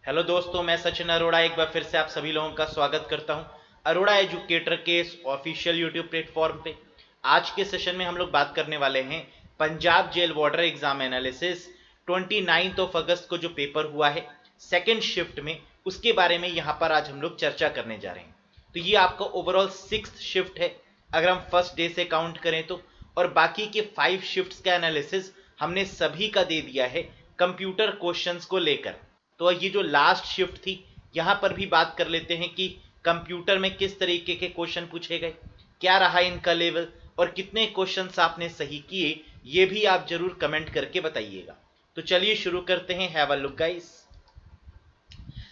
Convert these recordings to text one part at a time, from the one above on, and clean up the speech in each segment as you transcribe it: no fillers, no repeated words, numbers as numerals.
Hello दोस्तों, मैं सचिन अरोड़ा एक बार फिर से आप सभी लोगों का स्वागत करता हूं अरोड़ा एजुकेटर के इस ऑफिशियल यूट्यूब प्लेटफॉर्म पे। आज के सेशन में हम लोग बात करने वाले हैं Punjab jail warder exam analysis 29 अगस्त को जो पेपर हुआ है सेकेंड शिफ्ट में, उसके बारे में यहाँ पर आज हम लोग चर्चा करने जा रहे हैं। तो ये आपका ओवरऑल 6th शिफ्ट है अगर हम फर्स्ट डे से काउंट करें तो, और बाकी के 5 शिफ्ट्स का एनालिसिस हमने सभी का दे दिया है कंप्यूटर क्वेश्चंस को लेकर। तो ये जो लास्ट शिफ्ट थी, यहां पर भी बात कर लेते हैं कि कंप्यूटर में किस तरीके के क्वेश्चन पूछे गए, क्या रहा इनका लेवल, और कितने क्वेश्चंस आपने सही किए, ये भी आप जरूर कमेंट करके बताइएगा। तो चलिए शुरू करते हैं। Have a look guys.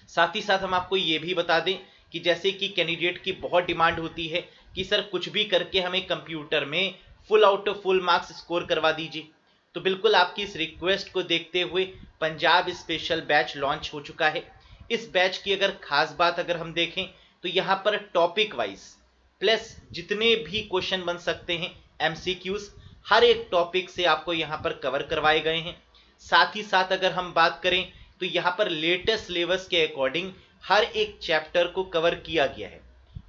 साथ ही साथ हम आपको ये भी बता दें कि जैसे कि कैंडिडेट की बहुत डिमांड होती है कि सर कुछ भी करके हमें कंप्यूटर में full out of full marks score करवा दीजिए, तो बिल्कुल आपकी इस रिक्वेस्ट को देखते हुए पंजाब स्पेशल बैच लॉन्च हो चुका है। इस बैच की अगर खास बात अगर हम देखें तो यहाँ पर टॉपिक वाइज प्लस जितने भी क्वेश्चन बन सकते हैं एमसीक्यूज, हर एक टॉपिक से आपको यहाँ पर कवर करवाए गए हैं। साथ ही साथ अगर हम बात करें तो यहाँ पर लेटेस्ट सिलेबस के अकॉर्डिंग हर एक चैप्टर को कवर किया गया है।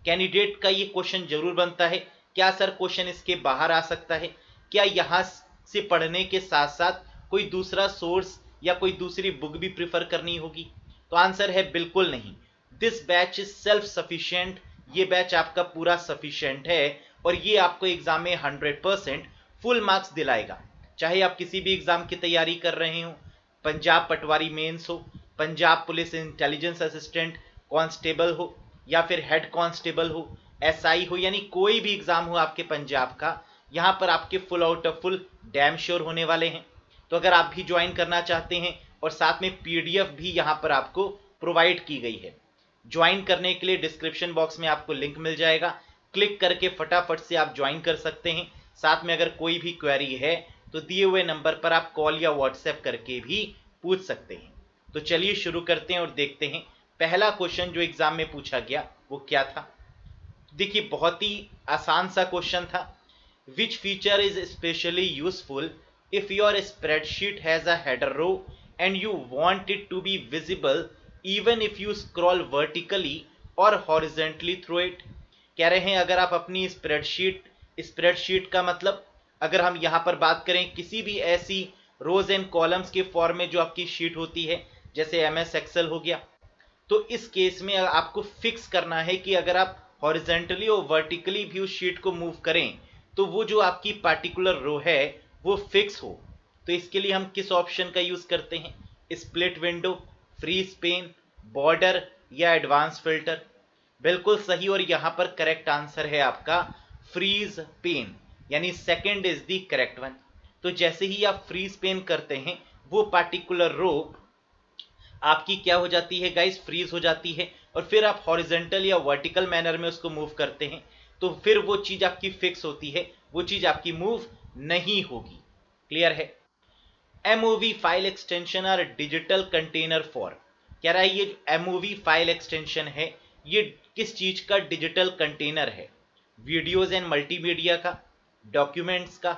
कैंडिडेट का ये क्वेश्चन जरूर बनता है, क्या सर क्वेश्चन इसके बाहर आ सकता है, क्या यहाँ से पढ़ने के साथ साथ कोई दूसरा सोर्स या कोई दूसरी बुक भी प्रिफर करनी होगी? तो आंसर है बिल्कुल नहीं। This batch is self sufficient. ये बैच आपका पूरा सफिशिएंट है और ये आपको एग्जाम में 100% फुल मार्क्स दिलाएगा। चाहे आप किसी भी एग्जाम की तैयारी कर रहे हो, पंजाब पटवारी मेंस हो, Punjab police intelligence assistant constable हो, या फिर हेड कांस्टेबल हो, एसआई हो, यानी कोई भी एग्जाम हो आपके पंजाब का, यहाँ पर आपके full out of full damn sure होने वाले हैं। तो अगर आप भी ज्वाइन करना चाहते हैं, और साथ में पीडीएफ भी यहाँ पर आपको प्रोवाइड की गई है, ज्वाइन करने के लिए डिस्क्रिप्शन बॉक्स में आपको लिंक मिल जाएगा, क्लिक करके फटाफट से आप ज्वाइन कर सकते हैं। साथ में अगर कोई भी क्वेरी है तो दिए हुए नंबर पर आप कॉल या व्हाट्सएप करके भी पूछ सकते हैं। तो चलिए शुरू करते हैं और देखते हैं पहला क्वेश्चन जो एग्जाम में पूछा गया वो क्या था। देखिए बहुत ही आसान सा क्वेश्चन था। Which feature is specially useful if your spreadsheet has a header row and you want it to be visible even if you scroll vertically और हॉरिजेंटली थ्रू इट। कह रहे हैं अगर आप अपनी स्प्रेडशीट का मतलब अगर हम यहाँ पर बात करें किसी भी ऐसी रोज एंड कॉलम्स के फॉर्म में जो आपकी शीट होती है, जैसे एमएस एक्सेल हो गया, तो इस केस में आपको फिक्स करना है कि अगर आप हॉरिजेंटली और वर्टिकली भी उस शीट को मूव करें तो वो जो आपकी पार्टिकुलर रो है वो फिक्स हो। तो इसके लिए हम किस ऑप्शन का यूज करते हैं? Split window, freeze pane, border या एडवांस फिल्टर? बिल्कुल सही, और यहां पर करेक्ट आंसर है आपका फ्रीज पेन, यानी second is the correct one. तो जैसे ही आप फ्रीज पेन करते हैं वो पार्टिकुलर रो आपकी क्या हो जाती है गाइस? फ्रीज हो जाती है। और फिर आप हॉरिजेंटल या वर्टिकल मैनर में उसको मूव करते हैं तो फिर वो चीज आपकी फिक्स होती है, वो चीज आपकी मूव नहीं होगी। क्लियर है? एमओवी फाइल एक्सटेंशन और डिजिटल कंटेनर फॉर, कह रहा है ये एमओवी फाइल एक्सटेंशन है ये किस चीज का डिजिटल कंटेनर है? वीडियोज एंड मल्टीमीडिया का, डॉक्यूमेंट्स का,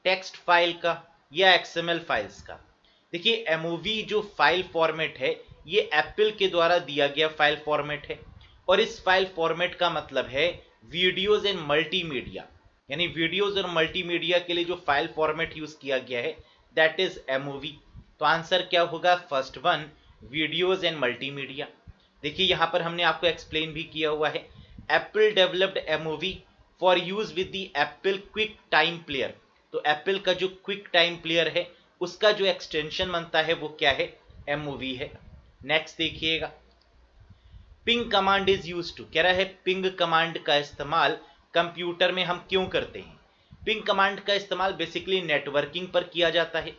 टेक्स्ट फाइल का, या एक्सएमएल फाइल्स का? देखिए एमओवी जो फाइल फॉर्मेट है ये एप्पल के द्वारा दिया गया फाइल फॉर्मेट है, और इस फाइल फॉर्मेट का मतलब है वीडियोज एंड मल्टीमीडिया, यानी वीडियोज और मल्टीमीडिया के लिए जो फाइल फॉर्मेट यूज किया गया है दैट इज एमओवी। तो आंसर क्या होगा? First one, videos and multimedia. देखिए यहां पर हमने आपको एक्सप्लेन भी किया हुआ है, Apple developed MOV for use with the Apple quick time player. तो एप्पल का जो क्विक टाइम प्लेयर है उसका जो एक्सटेंशन बनता है वो क्या है? एमओवी है। नेक्स्ट देखिएगा, ping command is use to, कह रहा है पिंग कमांड का इस्तेमाल कंप्यूटर में हम क्यों करते हैं? पिंग कमांड का इस्तेमाल बेसिकली नेटवर्किंग पर किया जाता है।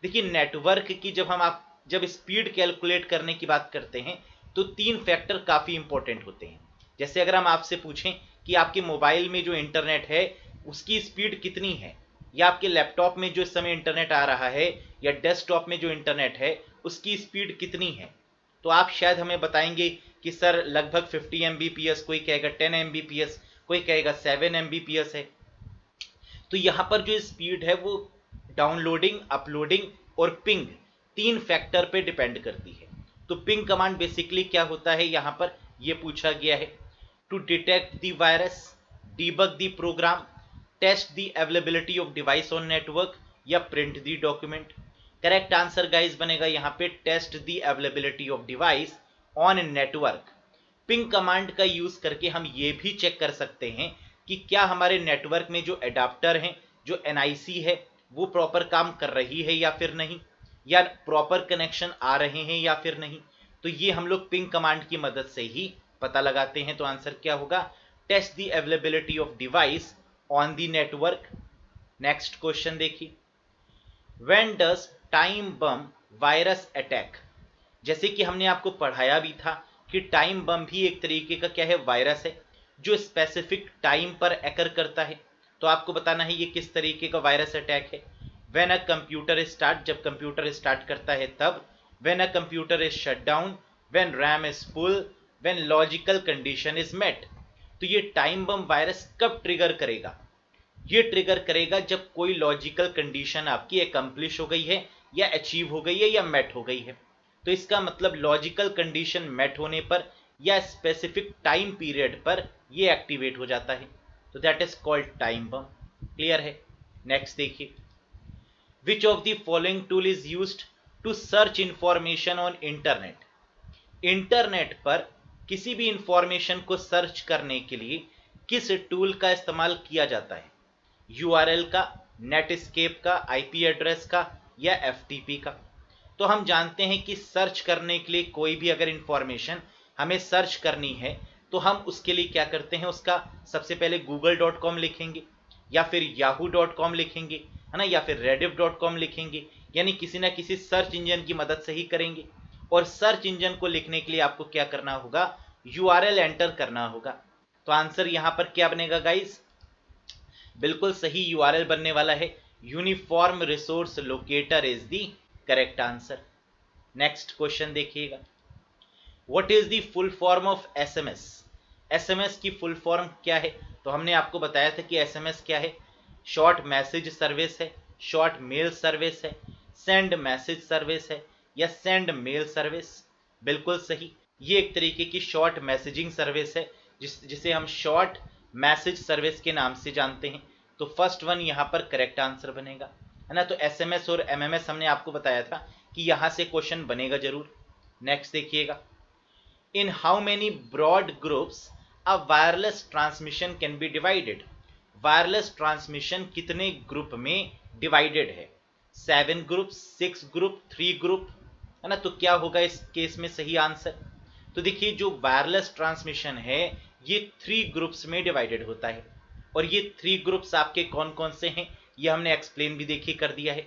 देखिए नेटवर्क की जब स्पीड कैलकुलेट करने की बात करते हैं तो 3 फैक्टर काफी इंपॉर्टेंट होते हैं। जैसे अगर हम आपसे पूछें कि आपके मोबाइल में जो इंटरनेट है उसकी स्पीड कितनी है, या आपके लैपटॉप में जो इस समय इंटरनेट आ रहा है, या डेस्कटॉप में जो इंटरनेट है उसकी स्पीड कितनी है, तो आप शायद हमें बताएंगे कि सर लगभग 50 Mbps, कोई कहेगा 10 Mbps, कोई कहेगा 7 Mbps है। तो यहाँ पर जो स्पीड है वो डाउनलोडिंग, अपलोडिंग और पिंग 3 फैक्टर पे डिपेंड करती है। तो पिंग कमांड बेसिकली क्या होता है यहाँ पर ये पूछा गया है, to detect the virus, debug the program, test the availability of device on network या print the document. Correct answer guys बनेगा यहाँ पे test the availability of device on network. Ping command का यूज करके हम ये भी चेक कर सकते हैं कि क्या हमारे नेटवर्क में जो एडाप्टर हैं, जो एनआईसी है, वो प्रॉपर काम कर रही है या फिर नहीं, या प्रॉपर कनेक्शन आ रहे हैं या फिर नहीं। तो ये हम लोग पिंग कमांड की मदद से ही पता लगाते हैं। तो आंसर क्या होगा, test the availability of device on the network. Next question देखिए, when does time bomb virus attack. जैसे कि हमने आपको पढ़ाया भी था कि टाइम बम भी एक तरीके का क्या है, वायरस है जो स्पेसिफिक टाइम पर एकर करता है। तो आपको बताना है ये किस तरीके का वायरस अटैक है। व्हेन अ कंप्यूटर स्टार्ट, जब कंप्यूटर स्टार्ट करता है तब। When a computer is shut down, when RAM is full, when logical condition is met. तो ये टाइम बम वायरस कब ट्रिगर करेगा, ये ट्रिगर करेगा जब कोई लॉजिकल कंडीशन आपकी एकम्प्लिश हो गई है या अचीव हो गई है या मेट हो गई है। तो इसका मतलब लॉजिकल कंडीशन मेट होने पर या स्पेसिफिक टाइम पीरियड पर ये एक्टिवेट हो जाता है। तो that is called time bomb. Clear है। नेक्स्ट देखिए, which of the following tool is used to search information on internet. Internet पर किसी भी इंफॉर्मेशन को सर्च करने के लिए किस टूल का इस्तेमाल किया जाता है, यूआरएल का, नेटस्केप का, आईपी एड्रेस का या एफटीपी का। तो हम जानते हैं कि सर्च करने के लिए कोई भी अगर इंफॉर्मेशन हमें सर्च करनी है तो हम उसके लिए क्या करते हैं, उसका सबसे पहले google.com लिखेंगे या फिर yahoo.com लिखेंगे, है ना, या फिर rediff.com लिखेंगे, यानी किसी ना किसी सर्च इंजन की मदद से ही करेंगे। और सर्च इंजन को लिखने के लिए आपको क्या करना होगा, यूआरएल एंटर करना होगा। तो आंसर यहां पर क्या बनेगा गाइस, बिल्कुल सही यूआरएल बनने वाला है, uniform resource locator is the correct answer. Next question देखिएगा, what is the full form of SMS. SMS की फुल फॉर्म क्या है। तो हमने आपको बताया था कि एसएमएस क्या है, शॉर्ट मैसेज सर्विस है, शॉर्ट मेल सर्विस है, सेंड मैसेज सर्विस है या सेंड मेल सर्विस। बिल्कुल सही, ये एक तरीके की शॉर्ट मैसेजिंग सर्विस है जिसे हम शॉर्ट मैसेज सर्विस के नाम से जानते हैं। तो फर्स्ट वन यहाँ पर करेक्ट आंसर बनेगा, है ना। तो एसएमएस और एमएमएस हमने आपको बताया था कि यहाँ से क्वेश्चन बनेगा जरूर। नेक्स्ट देखिएगा, in how many broad groups a wireless transmission can be divided. Wireless transmission कितने ग्रुप में डिवाइडेड है, 7 ग्रुप, 6 ग्रुप, 3 ग्रुप, है ना। तो क्या होगा इस केस में सही आंसर। तो देखिए जो वायरलेस ट्रांसमिशन है ये 3 ग्रुप्स में डिवाइडेड होता है। और ये 3 ग्रुप्स आपके कौन कौन से हैं ये हमने एक्सप्लेन भी देखिए कर दिया है।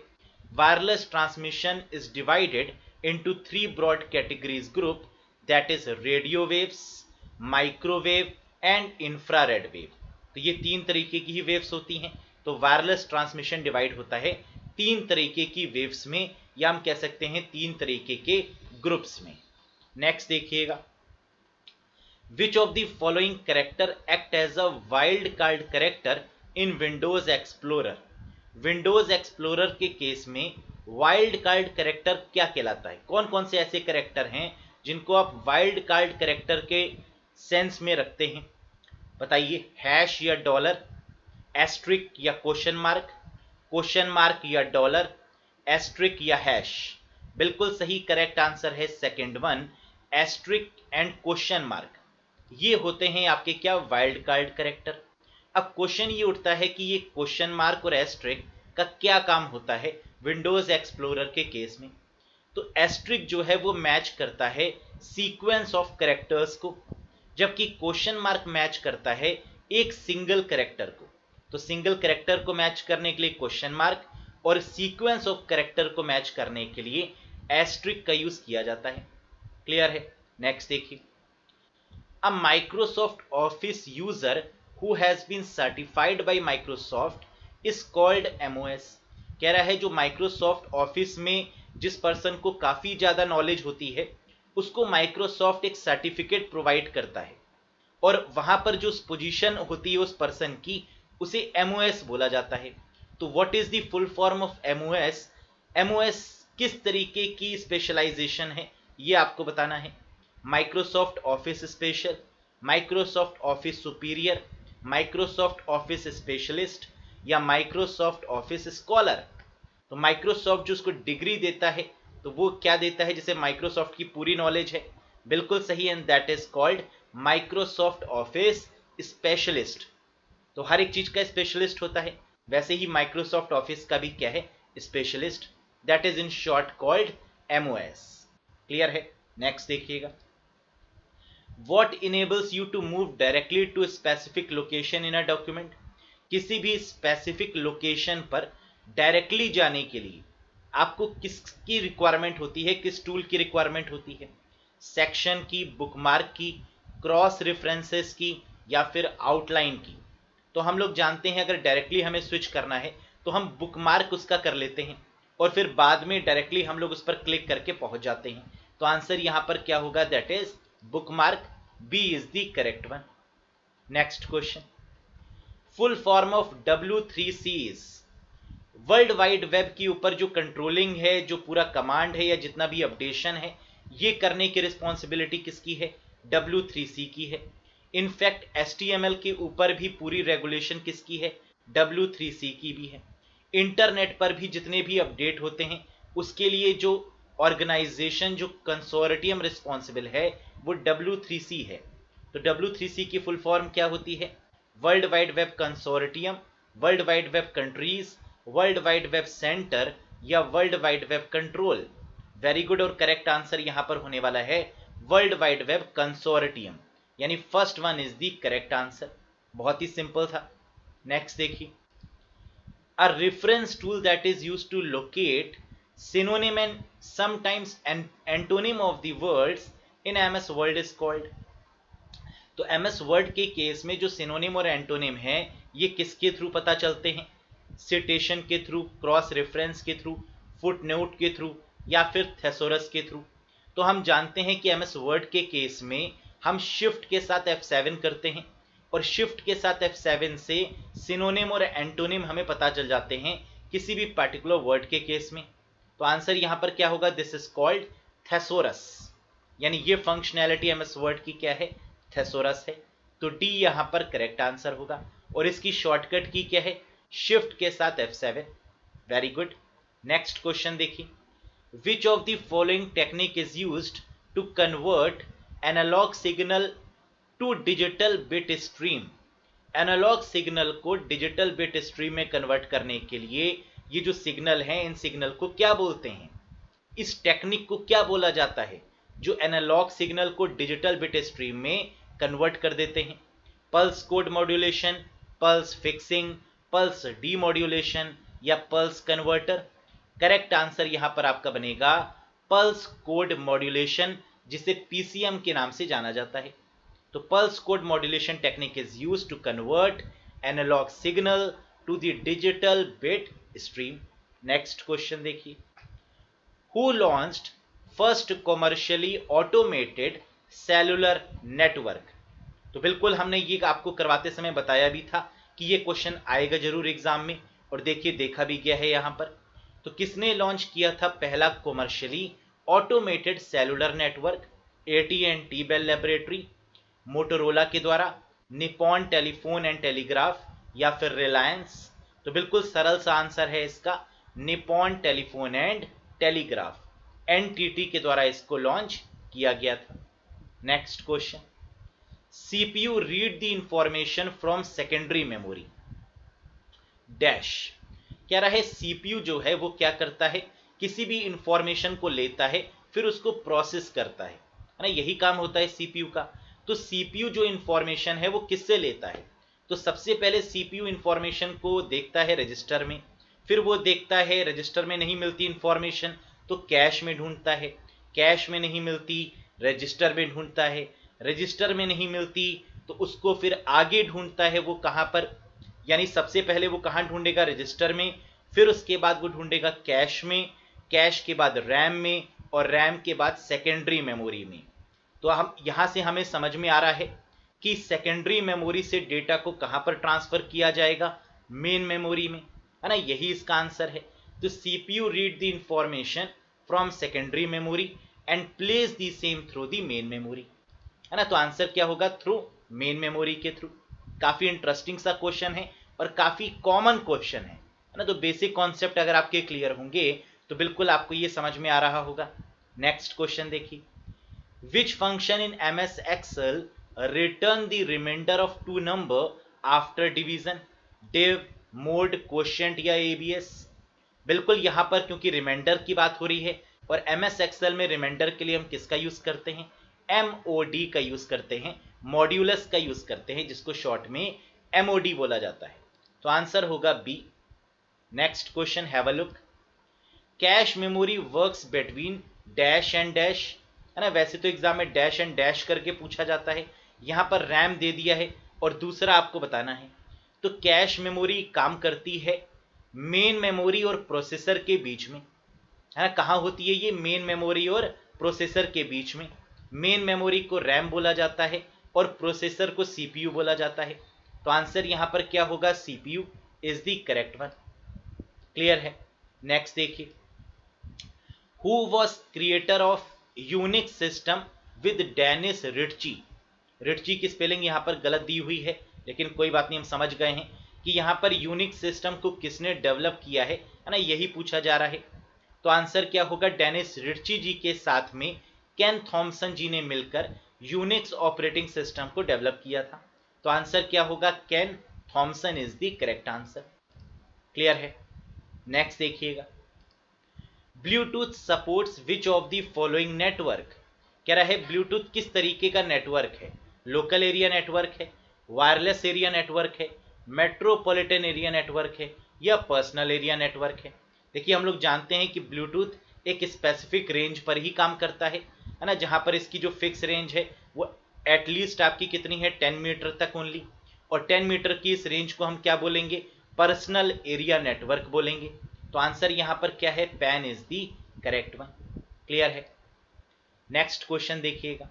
Wireless transmission is divided into 3 broad categories group, that is radio waves, microwave and infrared wave. तो ये 3 तरीके की ही वेव्स होती हैं। तो वायरलेस ट्रांसमिशन डिवाइड होता है 3 तरीके की वेव्स में, या हम कह सकते हैं 3 तरीके के ग्रुप्स में। नेक्स्ट देखिएगा, which of the following character act as a wild card character in Windows Explorer. Windows Explorer के केस में वाइल्ड कार्ड कैरेक्टर क्या कहलाता है, कौन कौन से ऐसे कैरेक्टर हैं जिनको आप वाइल्ड कार्ड कैरेक्टर के सेंस में रखते हैं, बताइए। हैश या डॉलर, एस्ट्रिक या क्वेश्चन मार्क या डॉलर, एस्ट्रिक या हैश। बिल्कुल सही करेक्ट आंसर है second one, asterisk and question mark. ये होते हैं आपके क्या, वाइल्ड कार्ड कैरेक्टर। अब क्वेश्चन ये उठता है कि ये क्वेश्चन मार्क और एस्ट्रिक का क्या काम होता है विंडोज एक्सप्लोरर के केस में। तो एस्ट्रिक जो है वो मैच करता है सीक्वेंस ऑफ कैरेक्टर्स को, जबकि क्वेश्चन मार्क मैच करता है एक सिंगल कैरेक्टर को। तो सिंगल कैरेक्टर को मैच करने के लिए क्वेश्चन मार्क और सीक्वेंस ऑफ कैरेक्टर को मैच करने के लिए एस्ट्रिक का यूज किया जाता है। क्लियर है। नेक्स्ट देखिए, a Microsoft Office user who has been certified by Microsoft is called MOS. कह रहा है जो माइक्रोसॉफ्ट ऑफिस में जिस पर्सन को काफी ज्यादा नॉलेज होती है उसको माइक्रोसॉफ्ट एक सर्टिफिकेट प्रोवाइड करता है, और वहां पर जो पोजीशन होती है उस पर्सन की उसे एमओएस बोला जाता है। तो what is the full form of MOS. MOS किस तरीके की स्पेशलाइजेशन है ये आपको बताना है। Microsoft office special, Microsoft office superior, Microsoft office specialist या माइक्रोसॉफ्ट ऑफिस स्कॉलर। तो माइक्रोसॉफ्ट जो उसको डिग्री देता है तो वो क्या देता है, जिसे माइक्रोसॉफ्ट की पूरी नॉलेज है। बिल्कुल सही, and that is called Microsoft office specialist. तो हर एक चीज का स्पेशलिस्ट होता है, वैसे ही माइक्रोसॉफ्ट ऑफिस का भी क्या है, specialist. That is in short called MOS. Clear है। नेक्स्ट देखिएगा, What enables you to move directly to a specific location in a document? किसी भी स्पेसिफिक लोकेशन पर डायरेक्टली जाने के लिए आपको किसकी रिक्वायरमेंट होती है, किस टूल की रिक्वायरमेंट होती है? सेक्शन की, बुकमार्क की, क्रॉस रेफरेंसेस की या फिर आउटलाइन की? तो हम लोग जानते हैं अगर डायरेक्टली हमें स्विच करना है तो हम बुकमार्क उसका कर लेते हैं और फिर बाद में डायरेक्टली हम लोग उस पर क्लिक करके पहुंच जाते हैं। तो आंसर यहां पर क्या होगा, that is bookmark. B is the correct one. Next question, full form of W3C is? World wide web के ऊपर जो कंट्रोलिंग है, जो पूरा कमांड है या जितना भी अपडेशन है, ये करने की रिस्पॉन्सिबिलिटी किसकी है? W3C की है। इनफैक्ट HTML के ऊपर भी पूरी रेगुलेशन किसकी है? W3C की भी है। इंटरनेट पर भी जितने भी अपडेट होते हैं उसके लिए जो ऑर्गेनाइजेशन, जो कंसोर्टियम रिस्पॉन्सिबल है वो W3C है। तो W3C की फुल फॉर्म क्या होती है? World wide Web Consortium, World wide Web countries, World wide Web center या World wide Web control. Very good, और करेक्ट आंसर यहां पर होने वाला है वर्ल्ड वाइड वेब कंसोर्टियम, यानी first one is the correct answer. बहुत ही सिंपल था। नेक्स्ट देखिए, a reference tool that is used to locate synonym and sometimes an antonym of the words in MS Word is called? तो MS Word के case में जो synonym और antonym है ये किसके थ्रू पता चलते हैं? सिटेशन के थ्रू, क्रॉस रेफरेंस के थ्रू, फुटनोट के थ्रू या फिर थेसोरस के थ्रू? तो हम जानते हैं कि MS Word के केस में हम शिफ्ट के साथ F7 करते हैं और शिफ्ट के साथ F7 से सिनोनिम और एंटोनिम हमें पता चल जाते हैं किसी भी पर्टिकुलर वर्ड के केस में। तो आंसर यहां पर क्या होगा, दिस इज कॉल्ड थेसोरस, यानी ये फंक्शनैलिटी MS वर्ड की क्या है, थेसोरस है। तो डी यहां पर करेक्ट आंसर होगा और इसकी शॉर्टकट की क्या है, शिफ्ट के साथ F7। Very good. Next question देखिए, which of the following technique is used to convert analog signal to digital bit stream? Analog signal को डिजिटल बिट स्ट्रीम में कन्वर्ट करने के लिए ये जो सिग्नल हैं, इन सिग्नल को क्या बोलते हैं? इस टेक्निक को क्या बोला जाता है जो एनालॉग सिग्नल को डिजिटल बिट स्ट्रीम में कन्वर्ट कर देते हैं? Pulse code modulation, pulse fixing, pulse demodulation या पल्स कन्वर्टर? करेक्ट आंसर यहां पर आपका बनेगा पल्स कोड मॉड्यूलेशन, जिसे PCM के नाम से जाना जाता है। तो pulse code modulation technique is used to convert analog signal to the digital bit stream. Next question देखिए, who launched first commercially automated cellular network? तो बिल्कुल हमने ये आपको करवाते समय बताया भी था कि ये क्वेश्चन आएगा जरूर एग्जाम में, और देखिए देखा भी गया है यहां पर। तो किसने लॉन्च किया था पहला commercially automated cellular network? AT&T Bell laboratory, Motorola के द्वारा, निपॉन टेलीफोन एंड टेलीग्राफ या फिर रिलायंस? तो बिल्कुल सरल सा आंसर है इसका, Nippon telephone and telegraph, NTT के द्वारा इसको लॉन्च किया गया था। Next question, CPU read the information from secondary memory dash. कह रहा है CPU जो है वो क्या करता है, किसी भी इंफॉर्मेशन को लेता है फिर उसको प्रोसेस करता है ना, यही काम होता है CPU का। तो CPU जो इंफॉर्मेशन है वो किससे लेता है? तो सबसे पहले CPU इंफॉर्मेशन को देखता है रजिस्टर में, फिर वो देखता है रजिस्टर में नहीं मिलती इंफॉर्मेशन तो कैश में ढूंढता है, कैश में नहीं मिलती रजिस्टर में ढूंढता है, रजिस्टर में नहीं मिलती तो उसको फिर आगे ढूंढता है, वो कहां पर, यानी सबसे पहले वो कहां ढूंढेगा, रजिस्टर में, फिर उसके बाद वो ढूंढेगा कैश में, कैश के बाद रैम में और रैम के बाद सेकेंडरी मेमोरी में। तो हम यहां से हमें समझ में आ रहा है कि सेकेंडरी मेमोरी से डेटा को कहां पर ट्रांसफर किया जाएगा, मेन मेमोरी में, है ना, यही इसका आंसर है। तो CPU read the information from secondary memory and place the same through the main memory, है ना। तो आंसर क्या होगा? थ्रू मेन मेमोरी के थ्रू। काफी इंटरेस्टिंग सा क्वेश्चन है और काफी कॉमन क्वेश्चन है ना। तो बेसिक कॉन्सेप्ट अगर आपके क्लियर होंगे तो बिल्कुल आपको ये समझ में आ रहा होगा। नेक्स्ट क्वेश्चन देखिए, which function in MS Excel return the remainder of two number after division? Div, mod, quotient या ABS? बिल्कुल यहां पर क्योंकि रिमाइंडर की बात हो रही है और MS Excel में रिमाइंडर के लिए हम किसका यूज करते हैं? MOD का यूज करते हैं, मॉड्यूलस का यूज करते हैं, जिसको शॉर्ट में MOD बोला जाता है। तो आंसर होगा B. Next question, have a look. Cache memory works between dash and dash, है ना। वैसे तो एग्जाम में डैश एंड डैश करके पूछा जाता है, यहां पर रैम दे दिया है और दूसरा आपको बताना है। तो कैश मेमोरी काम करती है मेन मेमोरी और प्रोसेसर के बीच में, है ना। कहाँ होती है ये? मेन मेमोरी और प्रोसेसर के बीच में। मेन मेमोरी को रैम बोला जाता है और प्रोसेसर को CPU बोला जाता है। तो आंसर यहां पर क्या होगा? CPU is the correct one. Clear है? नेक्स्ट देखिए, who was creator of Unix system with Dennis Ritchie? Ritchie की स्पेलिंग यहां पर गलत दी हुई है, लेकिन कोई बात नहीं, हम समझ गए हैं कि यहां पर यूनिक्स सिस्टम को किसने डेवलप किया है ना, यही पूछा जा रहा है। तो आंसर क्या होगा? डेनिस रिटची जी के साथ में केन थॉमसन जी ने मिलकर यूनिक्स ऑपरेटिंग सिस्टम को डेवलप किया था। तो आंसर क्या होगा? Ken Thompson is the correct answer. Clear है? नेक्स्ट देखिएगा, Bluetooth supports which of the following network? कह रहा है ब्लूटूथ किस तरीके का नेटवर्क है? लोकल एरिया नेटवर्क है, वायरलेस एरिया नेटवर्क है, मेट्रोपॉलिटन एरिया नेटवर्क है या पर्सनल एरिया नेटवर्क है? देखिए, हम लोग जानते हैं कि ब्लूटूथ एक स्पेसिफिक रेंज पर ही काम करता है ना, जहां पर इसकी जो फिक्स रेंज है वो एटलीस्ट आपकी कितनी है? 10 मीटर तक ओनली। और 10 मीटर की इस रेंज को हम क्या बोलेंगे? पर्सनल एरिया नेटवर्क बोलेंगे। तो आंसर यहां पर क्या है? Pan is the correct one. Clear है? नेक्स्ट क्वेश्चन देखिएगा।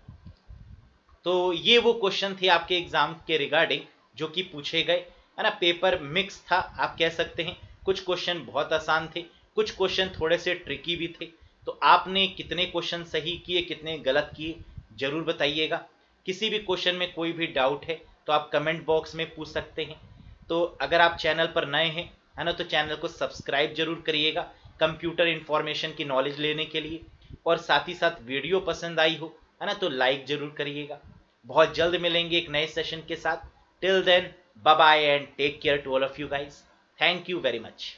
तो ये वो क्वेश्चन थे आपके एग्जाम के रिगार्डिंग जो कि पूछे गए, है ना। पेपर मिक्स था आप कह सकते हैं। कुछ क्वेश्चन बहुत आसान थे, कुछ क्वेश्चन थोड़े से ट्रिकी भी थे। तो आपने कितने क्वेश्चन सही किए, कितने गलत किए, जरूर बताइएगा। किसी भी क्वेश्चन में कोई भी डाउट है तो आप कमेंट बॉक्स में पूछ सकते हैं। तो अगर आप चैनल पर नए हैं, है ना, तो चैनल को सब्सक्राइब जरूर करिएगा कंप्यूटर इंफॉर्मेशन की नॉलेज लेने के लिए। और साथ ही साथ वीडियो पसंद आई हो, है ना, तो लाइक जरूर करिएगा। बहुत जल्द मिलेंगे एक नए सेशन के साथ। Till then, bye bye and take care to all of you guys. Thank you very much.